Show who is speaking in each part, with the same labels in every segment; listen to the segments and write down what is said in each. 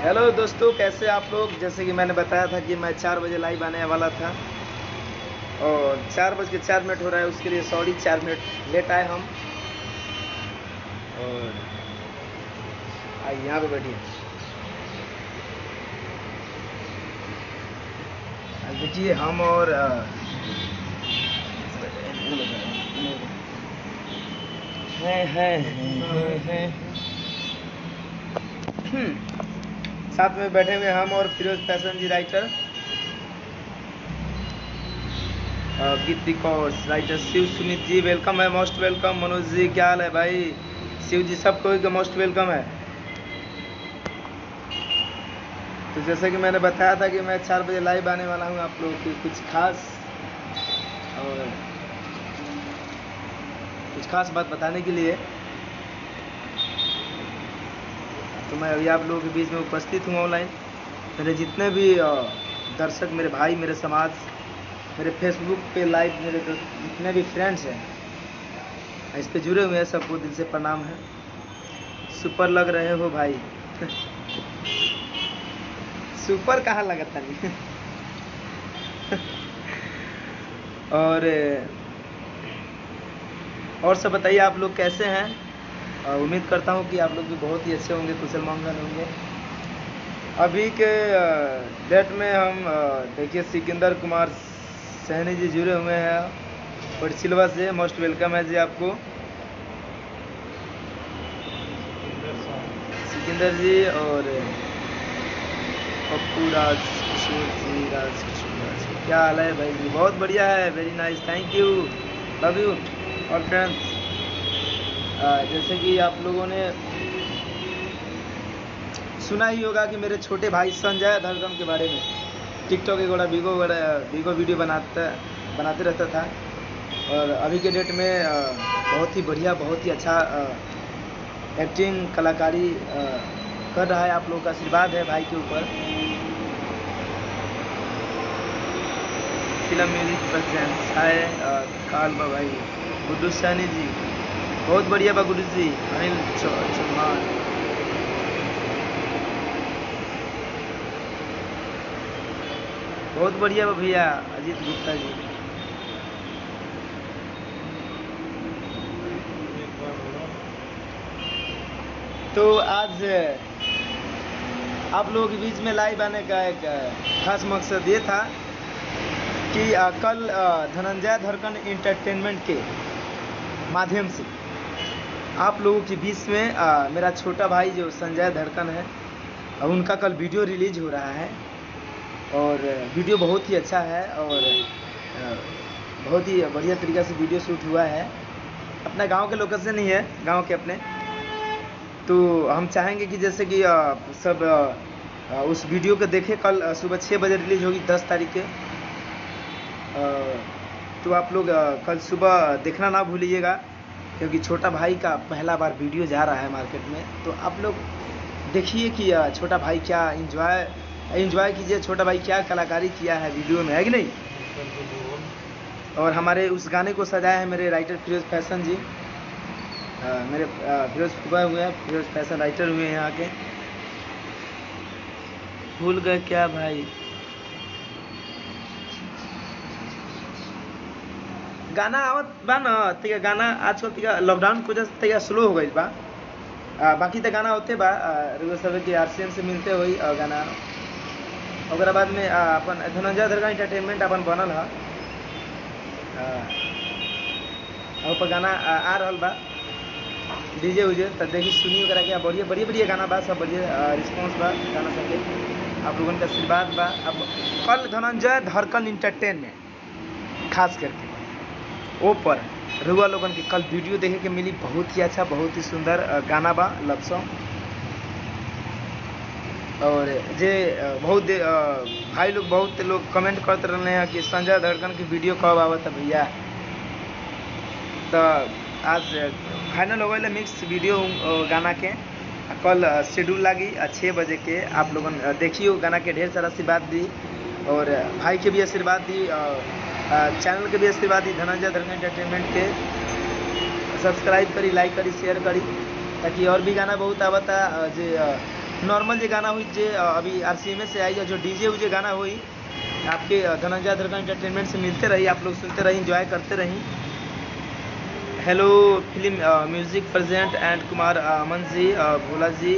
Speaker 1: Hello दोस्तों, कैसे आप लोग। जैसे कि मैंने बताया था कि मैं 4 बजे लाइव आने वाला था और 4:04 हो रहा है। उसके लिए सॉरी, 4 मिनट लेट आए हम। और यहाँ पे बैठिए। देखिए हम और साथ में बैठे हुए हम और फिरोज फैशन जी राइटर, गीत records writer Shiv Sumit ji welcome है, मोस्ट वेलकम। मनोज जी क्या हाल है भाई। शिव जी सबको मोस्ट वेलकम है। तो जैसे कि मैंने बताया था कि मैं 4 बजे लाइव आने वाला हूँ आप लोगों की कुछ खास बात बताने के लिए। तो मैं अभी आप लोगों के बीच में उपस्थित हूँ ऑनलाइन। मेरे जितने भी दर्शक, मेरे भाई, मेरे समाज, मेरे फेसबुक पे लाइव मेरे जितने भी फ्रेंड्स हैं इस पे जुड़े हुए हैं, सबको दिल से प्रणाम है। सुपर लग रहे हो भाई। सुपर कहाँ लगा था नहीं। और सब बताइए आप लोग कैसे हैं। उम्मीद करता हूँ कि आप लोग भी बहुत ही अच्छे होंगे, कुशल मंगल होंगे। अभी के डेट में हम देखिए सिकंदर कुमार सहनी जी जुड़े हुए हैं और सिलवा से मोस्ट वेलकम है जी आपको। सिकंदर जी और पप्पू राज किशोर जी, क्या हाल है भाई जी। बहुत बढ़िया है, very nice, thank you, love you. और फ्रेंड्स, जैसे कि आप लोगों ने सुना ही होगा कि मेरे छोटे भाई संजय धड़कन के बारे में टिकटॉक एक बड़ा वीगो वीडियो बनाते रहता था। और अभी के डेट में बहुत ही बढ़िया, बहुत ही अच्छा एक्टिंग कलाकारी कर रहा है। आप लोगों का आशीर्वाद है भाई के ऊपर। फिल्म म्यूजिक प्रेजेंस हाय काल भाई गुड्डू सैनी जी, बहुत बढ़िया बा गुड्डू जी। अनिल चौहान, बहुत बढ़िया बा भैया। अजीत गुप्ता जी, तो आज आप लोगों के बीच में लाइव आने का एक खास मकसद ये था कि कल धनंजय धड़कन एंटरटेनमेंट के माध्यम से आप लोगों के बीच में मेरा छोटा भाई जो संजय धड़कन है, उनका कल वीडियो रिलीज हो रहा है। और वीडियो बहुत ही अच्छा है और बहुत ही बढ़िया तरीक़े से वीडियो शूट हुआ है। अपने गांव के लोकेशन ही है, गांव के अपने। तो हम चाहेंगे कि जैसे कि सब उस वीडियो को देखें। कल सुबह 6 बजे रिलीज होगी, 10 तारीख के। तो आप लोग कल सुबह देखना ना भूलिएगा, क्योंकि छोटा भाई का पहला बार वीडियो जा रहा है मार्केट में। तो आप लोग देखिए कि छोटा भाई क्या एंजॉय कीजिए, छोटा भाई क्या कलाकारी किया है वीडियो में, है कि नहीं। और हमारे उस गाने को सजाया है मेरे राइटर फिरोज फैशन जी। मेरे फिरोज फुबा हुए हैं, फिरोज फैशन राइटर हुए हैं यहाँ के। भूल गए क्या भाई। गाना आवत बा न तिका गाना आजकल तिका लॉकडाउन की वजह से तिका स्लो हो गई बा। बाकी तो गाना होते बा रुआ सब के आरसीएम से मिलते हुई गाना। और बाद में अपन धनंजय धड़कन एंटरटेनमेंट अपन बनल है और गाना आ रहा बा डीजे उजे। तो देखी सुनी क्या बढ़िया बढ़िया बढ़िया गाना बा, सब बढ़िया रिस्पॉन्स बा गाना सबके। आप लोगन का आशीर्वाद बा। अब कल धनंजय धड़कन इंटरटेनमेंट खास करके वो पर रुआ लोगन की कल वीडियो देखे के मिली, बहुत ही अच्छा, बहुत ही सुंदर गाना बा, लव सॉन्ग। और जे भाई लोग बहुत लोग कमेंट करते रहे हैं कि संजय धड़कन की वीडियो कब आवत है भैया। तो आज फाइनल हो गए मिक्स वीडियो गाना के। कल शेड्यूल लगी 6 बजे के। आप लोगन देखियो गाना के ढेर सारा आशीर्वाद दी, और भाई के भी आशीर्वाद दी, चैनल के भी आशीर्वाद दी, धनंजय धड़कन एंटरटेनमेंट के सब्सक्राइब करी, लाइक करी, शेयर करी, ताकि और भी गाना बहुत आवता। जे नॉर्मल जो गाना हुई जे अभी RCMA से आई है, जो डीजे उजे गाना हुई आपके धनंजय धड़कन एंटरटेनमेंट से मिलते रही, आप लोग सुनते रही, इंजॉय करते रही। Hello film music present and Kumar Aman ji, Bhola ji,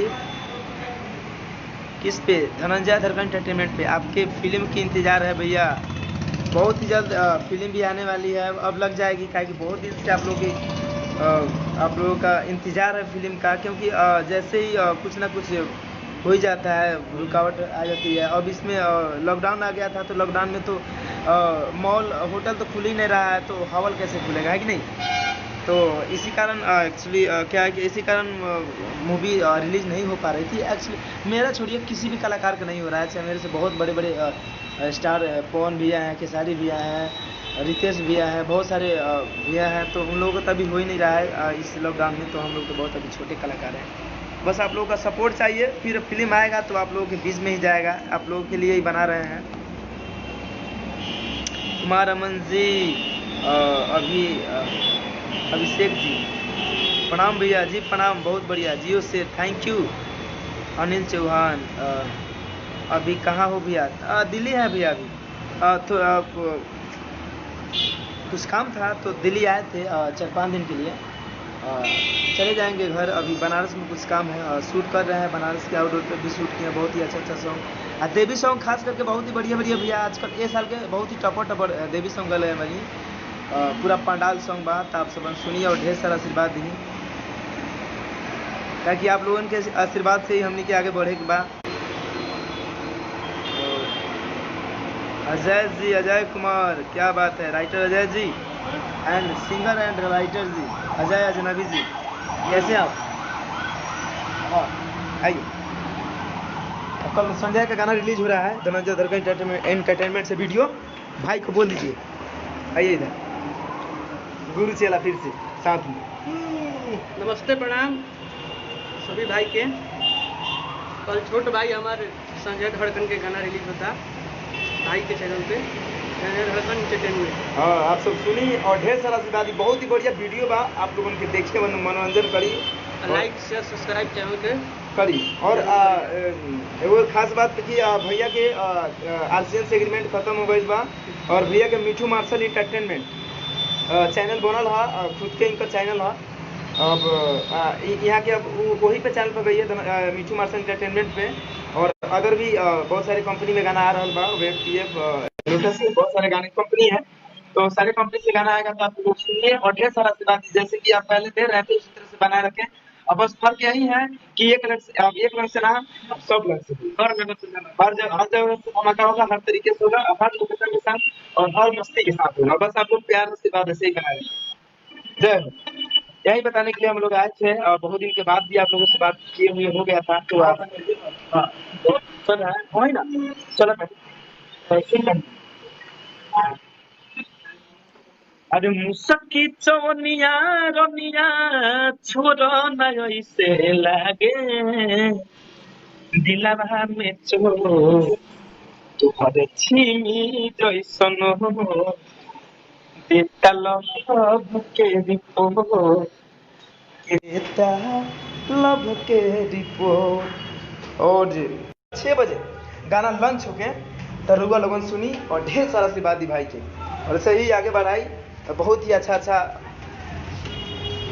Speaker 1: किस पे? धनंजय धड़कन एंटरटेनमेंट पे। आपके फिल्म की इंतज़ार है भैया, बहुत ही जल्द फिल्म भी आने वाली है, अब लग जाएगी, क्योंकि बहुत दिन से आप लोगों का इंतज़ार है फिल्म का, क्योंकि जैसे ही कुछ ना कुछ हो ही जाता है, रुकावट आ जाती है। अब इसमें लॉकडाउन आ गया था, तो लॉकडाउन में तो मॉल होटल तो खुल ही नहीं रहा है, तो हॉल कैसे खुलेगा, है कि नहीं? तो इसी कारण एक्चुअली क्या है कि इसी कारण मूवी रिलीज़ नहीं हो पा रही थी। एक्चुअली मेरा छोड़िए, किसी भी कलाकार का नहीं हो रहा है। चाहे मेरे से बहुत बड़े बड़े स्टार पवन भैया हैं, खेसारी भैया हैं, रितेश भैया हैं, बहुत सारे भैया हैं, तो उन लोगों का तभी हो ही नहीं रहा है इस लॉकडाउन में। तो हम लोग तो बहुत अभी छोटे कलाकार हैं, बस आप लोगों का सपोर्ट चाहिए। फिर फिल्म आएगा तो आप लोगों के बीच में ही जाएगा, आप लोगों के लिए ही बना रहे हैं। कुमार अमन जी, अभिषेक जी, प्रणाम भैया जी, प्रणाम, बहुत बढ़िया, जियो से थैंक यू। अनिल चौहान, अभी कहाँ हो भैया? दिल्ली है भैया अभी। तो कुछ काम था तो दिल्ली आए थे 4-5 दिन के लिए। चले जाएंगे घर। अभी बनारस में कुछ काम है, शूट कर रहे हैं, बनारस के आउटडोर पे भी शूट किए, बहुत ही अच्छा सॉन्ग। देवी सॉन्ग खास करके बहुत ही बढ़िया बढ़िया भैया आजकल ये साल के बहुत ही टपर देवी सॉन्ग गए हैं भाई। पूरा पंडाल सॉन्ग बात आप सब सुनिए और ढेर सारा आशीर्वाद दी, ताकि आप लोगों के आशीर्वाद से ही हमने के आगे बढ़े के बाद। अजय जी, अजय कुमार, क्या बात है, writer Ajay ji and singer and writer ji Ajay Ajnabi ji, कैसे आप? हाँ आइए। कल संजय का गाना रिलीज हो रहा है, धनंजय धड़कन एंटरटेनमेंट से वीडियो। भाई को बोल दीजिए आइए इधर, गुरु चेला फिर से साथ में।
Speaker 2: नमस्ते, प्रणाम सभी भाई के। कल छोट भाई हमारे संजय धड़कन के गाना रिलीज होता भाई के चैनल पे, संजय धड़कन एंटरटेनमेंट।
Speaker 1: हाँ आप सब सुनी और ढेर सारा आशीर्वाद, बहुत ही बढ़िया वीडियो बा, आप लोगों के देखिए, मनोरंजन करी,
Speaker 2: लाइक शेयर सब्सक्राइब चैनल के
Speaker 1: करी। और एगो खास बात कि भैया के RCM से एग्रीमेंट खत्म हो गई बा, और भैया के मिठू मार्शल इंटरटेनमेंट चैनल बनल है, खुद के इनका चैनल है। अब यहाँ के अब वही पे चैनल पर गई है मिठू मार्शल इंटरटेनमेंट पे। और अगर भी बहुत सारे कंपनी में गाना आ रहा बा, वेब PF लोटस के बहुत सारे गाने कंपनी है, तो सारे कंपनी से गाना आएगा तो आप लोग सुनिए और ढेर सारा आशीर्वाद दीजिए, जैसे कि आप पहले दे रहे थे उसी तरह से बनाए रखें। अब बस फर्क यही है कि एक लाख से ना 100 लाख से हर जगह से धमाका होगा, हर तरीके से होगा, हर लोकेशन के साथ और हर मस्ती के साथ होगा। बस आप लोग प्यार से बात ऐसे ही बनाए रखें। जय हो। यही बताने के लिए हम लोग आए थे, और बहुत दिन के बाद भी आप लोगों से बात किए हुए हो गया था, तो आप चल रहा है वही ना, चलो अरे मुसकी चौनिया रनिया छोरो नय से लागे दिलवा में चो तुहरे छिमी जैसन हो देता लव के रिपोर्ट, देता लव के रिपोर्ट। और 6 बजे गाना लॉन्च हो गया, तरुआ लोगन सुनी और ढेर सारा आशीर्वाद दी भाई के, और ऐसे ही आगे बढ़ाई। बहुत ही अच्छा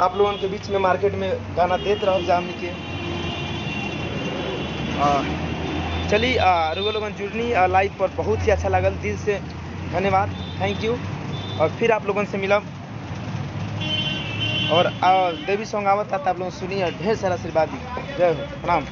Speaker 1: आप लोगों के बीच में मार्केट में गाना देते रहो जाम के। चलिए रुआ लोगन जुड़नी लाइव पर, बहुत ही अच्छा लगल, दिल से धन्यवाद, थैंक यू। और फिर आप लोगों से मिलब, और देवी सॉन्ग आवत था आप लोग सुनिए, ढेर सारा आशीर्वाद दी। जय हो, प्रणाम।